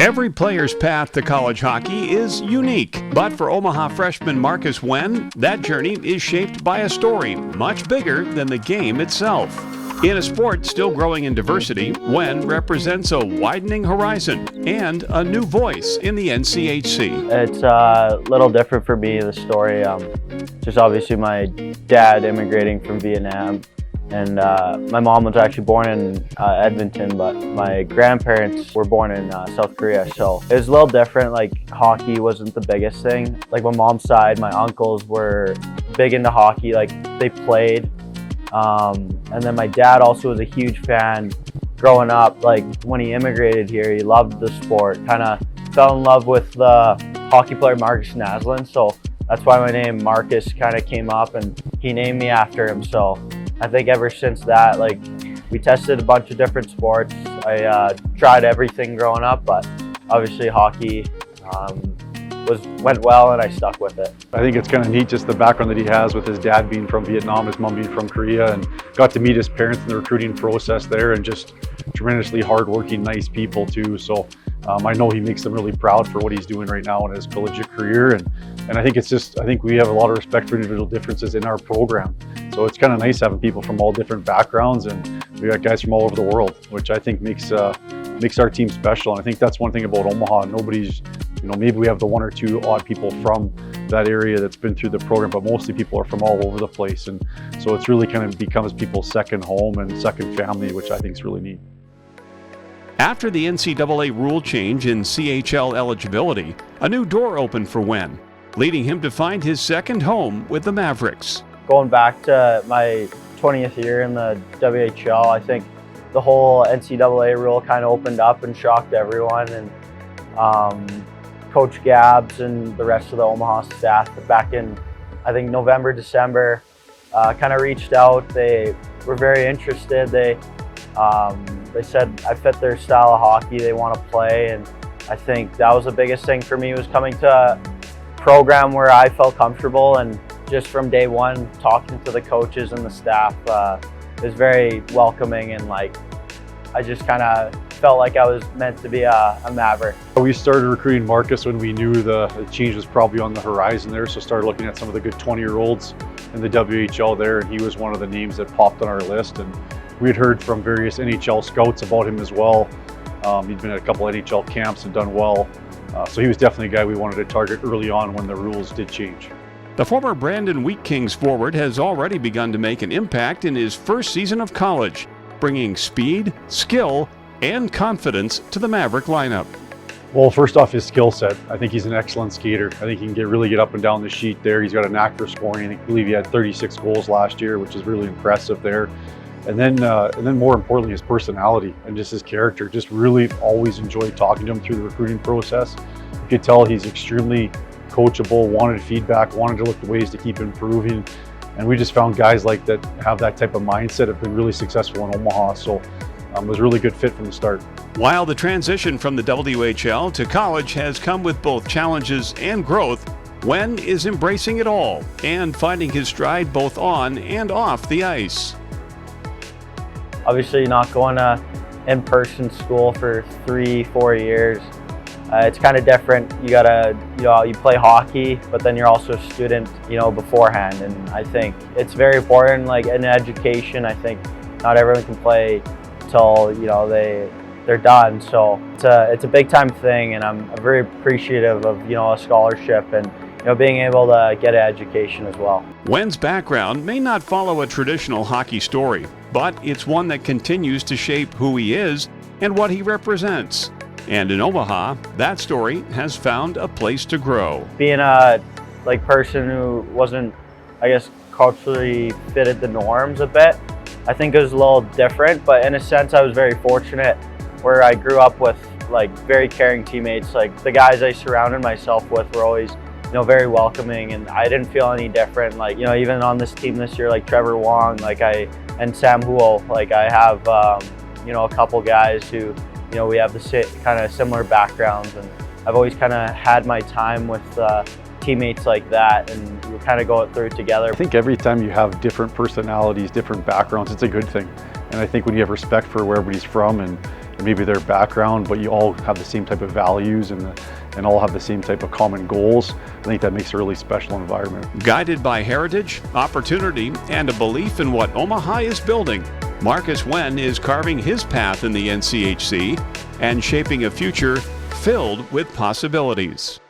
Every player's path to college hockey is unique, but for Omaha freshman Marcus Nguyen, that journey is shaped by a story much bigger than the game itself. In a sport still growing in diversity, Nguyen represents a widening horizon and a new voice in the NCHC. It's a little different for me, the story. Just obviously my dad immigrating from Vietnam, and my mom was actually born in Edmonton, but my grandparents were born in South Korea. So it was a little different. Like, hockey wasn't the biggest thing. Like, my mom's side, my uncles were big into hockey, like they played. And then my dad also was a huge fan growing up. Like, when he immigrated here, he loved the sport, kind of fell in love with the hockey player Marcus Nguyen. So that's why my name Marcus kind of came up, and he named me after him. So I think ever since that, like, we tested a bunch of different sports. I tried everything growing up, but obviously hockey went well, and I stuck with it. I think it's kind of neat, just the background that he has with his dad being from Vietnam, his mom being from Korea, and got to meet his parents in the recruiting process there, and just tremendously hardworking, nice people too. So I know he makes them really proud for what he's doing right now in his collegiate career, and I think I think we have a lot of respect for individual differences in our program. So it's kind of nice having people from all different backgrounds, and we got guys from all over the world, which I think makes our team special. And I think that's one thing about Omaha. Nobody's, maybe we have the one or two odd people from that area that's been through the program, but mostly people are from all over the place. And so it's really kind of becomes people's second home and second family, which I think is really neat. After the NCAA rule change in CHL eligibility, a new door opened for Nguyen, leading him to find his second home with the Mavericks. Going back to my 20th year in the WHL, I think the whole NCAA rule kind of opened up and shocked everyone. And Coach Gabs and the rest of the Omaha staff back in, I think, November, December, kind of reached out. They were very interested. They said I fit their style of hockey they want to play, and I think that was the biggest thing for me, was coming to a program where I felt comfortable. And just from day one, talking to the coaches and the staff, is very welcoming, and like, I just kind of felt like I was meant to be a Maverick. We started recruiting Marcus when we knew the change was probably on the horizon there, so started looking at some of the good 20-year-olds in the WHL there, and he was one of the names that popped on our list. And we had heard from various NHL scouts about him as well. He'd been at a couple NHL camps and done well, so he was definitely a guy we wanted to target early on when the rules did change. The former Brandon Wheat Kings forward has already begun to make an impact in his first season of college, bringing speed, skill, and confidence to the Maverick lineup. Well, first off, his skill set. I think he's an excellent skater. I think he can really get up and down the sheet there. He's got a knack for scoring. I believe he had 36 goals last year, which is really impressive there. And then more importantly, his personality and just his character. Just really always enjoyed talking to him through the recruiting process. You could tell he's extremely coachable, wanted feedback, wanted to look at ways to keep improving. And we just found guys like that have that type of mindset, have been really successful in Omaha. So it was a really good fit from the start. While the transition from the WHL to college has come with both challenges and growth, Nguyen is embracing it all and finding his stride both on and off the ice. Obviously, not going to in-person school for 3-4 years. It's kind of different. You gotta, you play hockey, but then you're also a student, beforehand. And I think it's very important, like in education. I think not everyone can play till they're done. So it's a big time thing, and I'm very appreciative of a scholarship and being able to get an education as well. Nguyen's background may not follow a traditional hockey story, but it's one that continues to shape who he is and what he represents. And in Omaha, that story has found a place to grow. Being a person who wasn't, I guess, culturally fitted the norms a bit, I think it was a little different, but in a sense I was very fortunate where I grew up with very caring teammates. Like, the guys I surrounded myself with were always very welcoming, and I didn't feel any different. Even on this team this year, Trevor Wong, and Sam Huo, I have a couple guys who we have the kind of similar backgrounds, and I've always kind of had my time with teammates like that, and we kind of go through it together. I think every time you have different personalities, different backgrounds, it's a good thing. And I think when you have respect for where everybody's from, and maybe their background, but you all have the same type of values and all have the same type of common goals. I think that makes a really special environment. Guided by heritage, opportunity, and a belief in what Omaha is building, Marcus Nguyen is carving his path in the NCHC and shaping a future filled with possibilities.